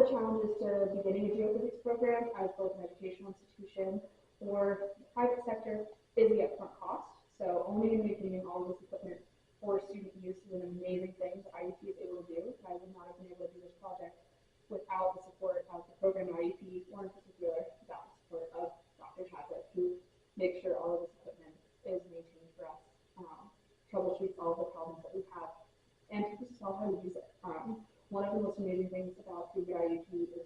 the challenges to beginning a geophysics program as both an educational institution or the private sector is the upfront cost. So owning and maintaining all of this equipment for student use is an amazing thing that IUP is able to do. I would not have been able to do this project without the support of the program at IUP, or in particular, without the support of Dr. Chadwick, who makes sure all of this equipment is maintained for us, troubleshoots all of the problems that we have, and teaches us all how to use it. One of the most amazing things about the IUP is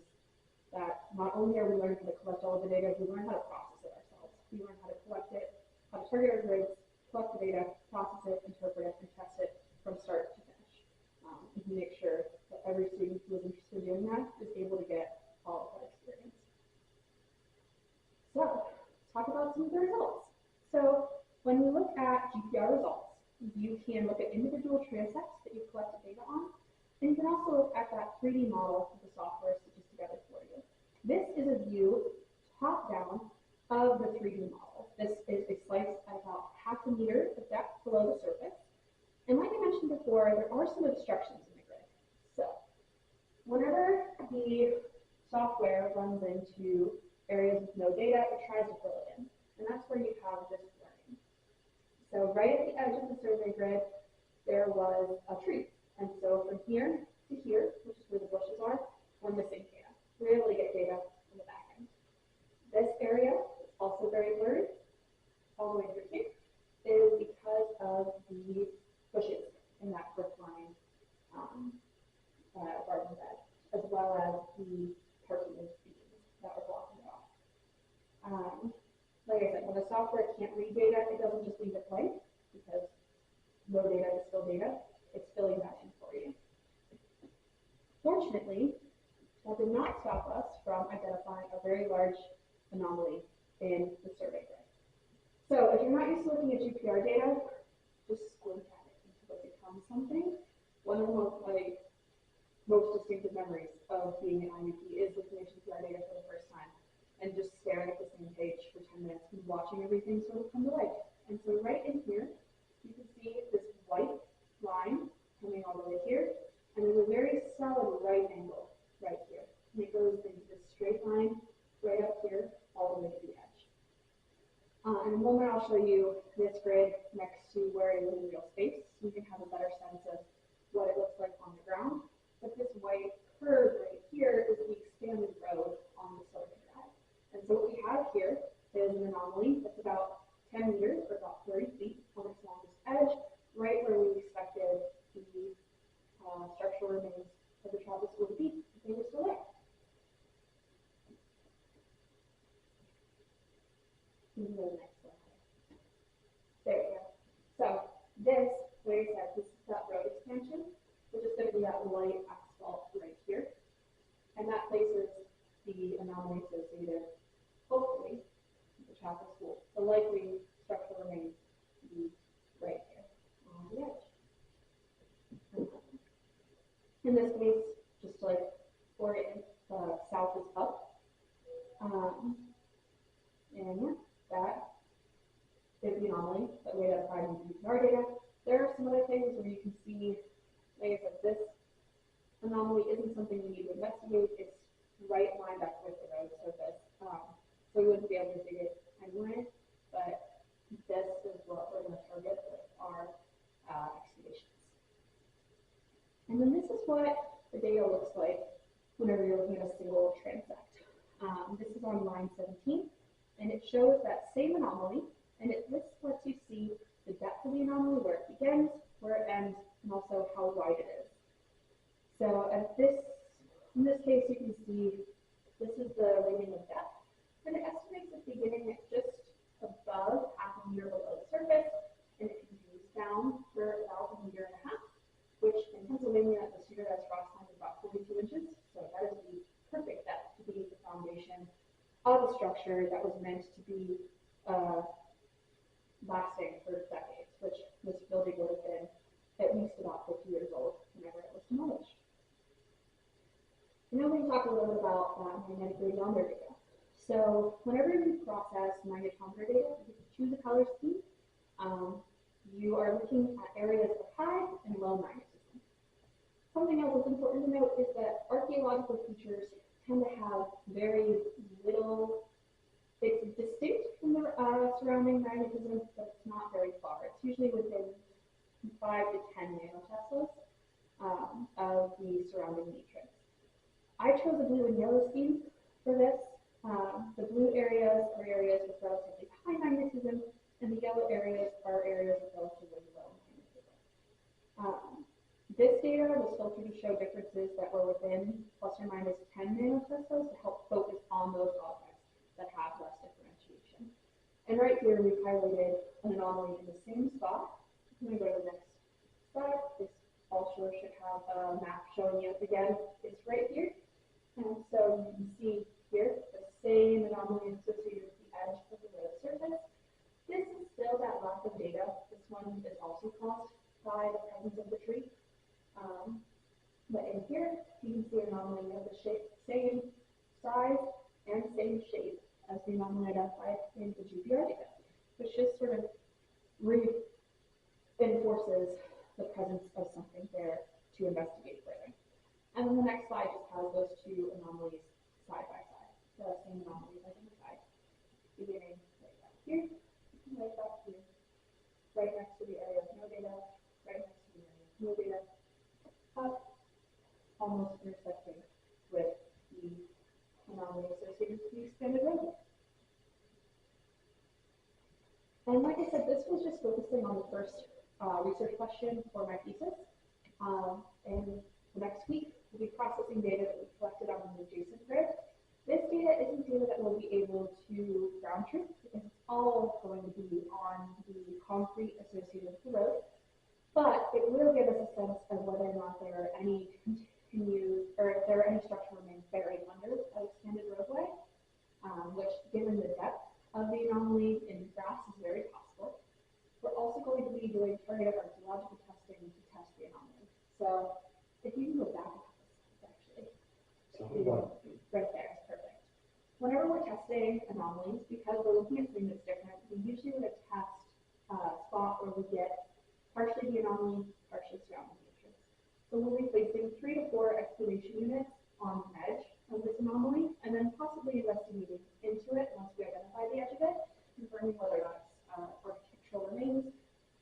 that not only are we learning how to collect all of the data, we learn how to process it ourselves. We learn how to collect it, how to target our grids, collect the data, process it, interpret it, and test it from start to finish. And to make sure that every student who is interested in doing that is able to get all of that experience. So, let's talk about some of the results. So, when we look at GPR results, you can look at individual transects that you've collected data on, and you can also look at that 3D model that the software stitches together for you. This is a view top down of the 3D model. This is a slice at about 0.5 meter of depth below the surface. And like I mentioned before, there are some obstructions in the grid. So whenever the software runs into areas with no data, it tries to fill it in. And that's where you have this blurring. So right at the edge of the survey grid, there was a tree. And so from here to here, which is where the bushes are, we're missing data. We're able to get data on the back end. This area is also very blurry, all the way through here, is because of the bushes in that brookline garden bed, as well as the parking beams that are blocking it off. Like I said, when the software can't read data, it doesn't just leave it blank, because no data is still data. It's filling that in for you. Fortunately, that did not stop us from identifying a very large anomaly in the survey grid. So if you're not used to looking at GPR data, just squint at it until it becomes something. One of the most distinctive memories of being an IUP is looking at GPR data for the first time and just staring at the same page for 10 minutes and watching everything sort of come to life. And so right in here, you can see this white line coming all the way here, and there's a very solid right angle right here. And it goes into this straight line right up here, all the way to the edge. In a moment, I'll show you this grid next to where it is in real space, so you can have a better sense of what it looks like on the ground. But this white curve right here is the expanded road on the silicon drive. And so what we have here is an anomaly that's about 10 meters, or about 30 feet on its longest edge, right where we expected the structural remains of the travel school to be if they were still there. Go to the next slide. There we go. So this, like I said, this is that road expansion, which is going to be that light asphalt right here. And that places the anomaly associated, hopefully, with the chapel school. The likely structural remains to be right here on the edge. In this case, just like orient, south is up. And yeah, that is the anomaly that we identified in GPR data. There are some other things where you can see, like I said, this anomaly isn't something we need to investigate. It's right lined up with the road surface. So we wouldn't be able to dig it anyway, but this is what we're going to target with our excavations. And then this is what the data looks like whenever you're looking at a single transect. This is on line 17, and it shows that same anomaly, and this lets you see the depth of the anomaly, where it begins, where it ends, and also how wide it is. So in this case, you can see this is the reading of depth, and it estimates it beginning at just above 0.5 meter below the surface, and it continues down for about 1.5 meters, which in Pennsylvania, the standardized frost line is about 42 inches, so that is the perfect depth to be the foundation of a structure that was meant to be lasting for decades, which this building would have been at least about 50 years old whenever it was demolished. And now we can talk a little bit about magnetic gradiometer data. So whenever you process magnetometer data, you can choose a color scheme. You are looking at areas of high and low magnetism. Something else that's important to note is that archaeological features tend to have very little, it's distinct from the surrounding magnetism, but it's not very far. It's usually within 5 to 10 nanoteslas of the surrounding matrix. I chose a blue and yellow scheme for this. The blue areas are areas with relatively high magnetism, and the yellow areas are areas with relatively low magnetism. This data was filtered to show differences that were within plus or minus 10 nanoteslas to help focus on those objects that have less differentiation. And right here, we've highlighted an anomaly in the same spot. I'm going to go to the next slide. This also should have a map showing you again. It's right here. And so you can see here the same anomaly associated with the edge of the road surface. This is still that lack of data. This one is also caused by the presence of the tree. But in here, you can see an anomaly of the same size and same shape as the anomaly identified in the GPR data, which just sort of reinforces the presence of something there to investigate further. And then the next slide just has those two anomalies side by side, the same anomalies identified, beginning right back here, right back here, right next to the area of no data, right next to the area of no data, up, almost intersecting with the anomaly associated with the extended roadway. And like I said, this was just focusing on the first research question for my thesis. And the next week, we'll be processing data that we collected on the adjacent grid. This data isn't data that we'll be able to ground truth because it's all going to be on the concrete associated with the road. But it will give us a sense of whether or not there are any continued, or if there are any structural remains buried under an extended roadway, which, given the depth of the anomaly in grass, is very possible. We're also going to be doing targeted archaeological testing to test the anomaly. So if you can go back a couple slides, actually, right there is perfect. Whenever we're testing anomalies, because we're looking at something that's different, we usually want to test a spot where we get partially the anomaly, partially surrounding matrix. So we'll be placing 3 to 4 exploration units on the edge of this anomaly, and then possibly investigating into it once we identify the edge of it, confirming whether or not it's architectural remains,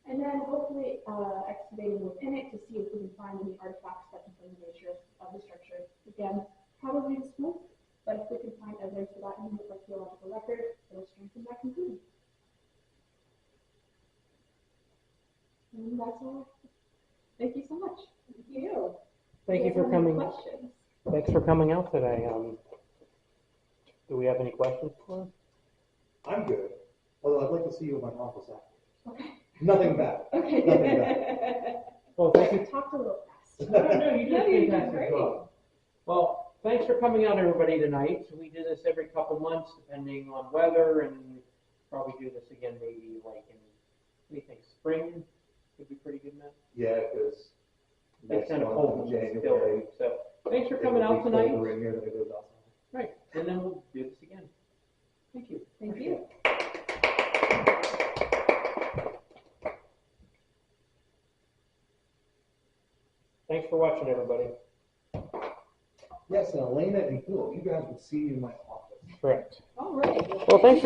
and then hopefully excavating within it to see if we can find any artifacts that confirm the nature of the structure. Again, probably the smoke, but if we can find evidence for that in the archaeological record, it'll strengthen that conclusion. And that's all. Thank you so much. Thank you. Thank you for coming. Questions? Thanks for coming out today. Do we have any questions for us? I'm good. Although I'd like to see you in my office after. Okay. Nothing bad. Okay. Nothing bad. Well, thank you. Talked a little fast. No, you No, you did did fantastic great. job. Well, thanks for coming out, everybody, tonight. We do this every couple months, depending on weather, and probably do this again maybe like in, what do you think, spring? Would be pretty good, Matt? Yeah, because It's kind of cold in January. January. So thanks for coming out tonight. In here than it is outside. Right, and then we'll do this again. Thank you. Thank you. Thanks for watching, everybody. Yes, and Elena and Phil, you guys would see me in my office. Correct. All right. Well, thanks for